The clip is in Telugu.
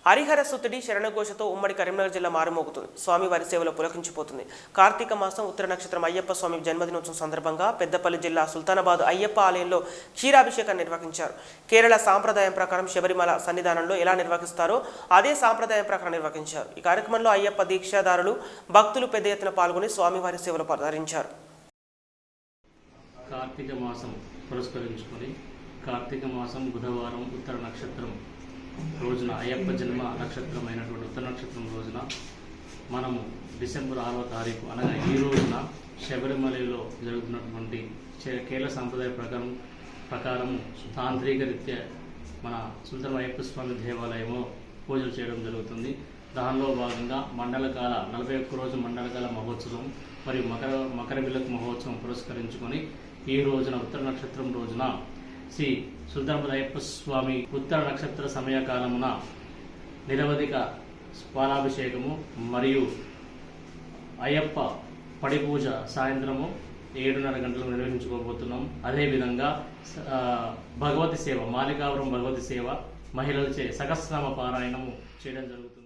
హరిహర సుతుడి శరణఘోషతో ఉమ్మడి కరీంనగర్ జిల్లా మారుమోగుతుంది. స్వామివారి సేవలో పులకించిపోతుంది. కార్తీక మాసం ఉత్తర నక్షత్రం అయ్యప్ప స్వామి జన్మదినోత్సవం సందర్భంగా పెద్దపల్లి జిల్లా సుల్తానాబాద్ అయ్యప్ప ఆలయంలో క్షీరాభిషేకాన్ని నిర్వహించారు. కేరళ సాంప్రదాయం ప్రకారం శబరిమల సన్నిధానంలో ఎలా నిర్వహిస్తారో అదే సాంప్రదాయం ప్రకారం నిర్వహించారు. ఈ కార్యక్రమంలో అయ్యప్ప దీక్షాదారులు భక్తులు పెద్ద ఎత్తున పాల్గొని స్వామివారి సేవలో ధరించారు. కార్తీక మాసం పురస్కరించుకొని కార్తీక మాసం బుధవారం ఉత్తర నక్షత్రం రోజున అయ్యప్ప జన్మ నక్షత్రమైనటువంటి ఉత్తర నక్షత్రం రోజున మనము డిసెంబర్ 6వ తారీఖు అనగా ఈ రోజున శబరిమలలో జరుగుతున్నటువంటి కేరళ సాంప్రదాయ ప్రకారం తాంత్రిక రీత్యా మన సుల్తాన్ అయ్యప్ప స్వామి దేవాలయంలో పూజలు చేయడం జరుగుతుంది. దానిలో భాగంగా మండలకాల 41 రోజు మండలకాల మహోత్సవం మరియు మకర విలక్ మహోత్సవం పురస్కరించుకొని ఈ రోజున ఉత్తర నక్షత్రం రోజున శ్రీ సుల్తాన్ అయ్యప్ప స్వామి ఉత్తర నక్షత్ర సమయకాలమున నిరవధిక పాలాభిషేకము మరియు అయ్యప్ప పడి పూజ సాయంత్రము 7:30 గంటలకు నిర్వహించుకోబోతున్నాం. అదేవిధంగా భగవతి సేవ మాలికాపురం భగవతి సేవ మహిళలచే సహస్రనామ పారాయణము చేయడం జరుగుతుంది.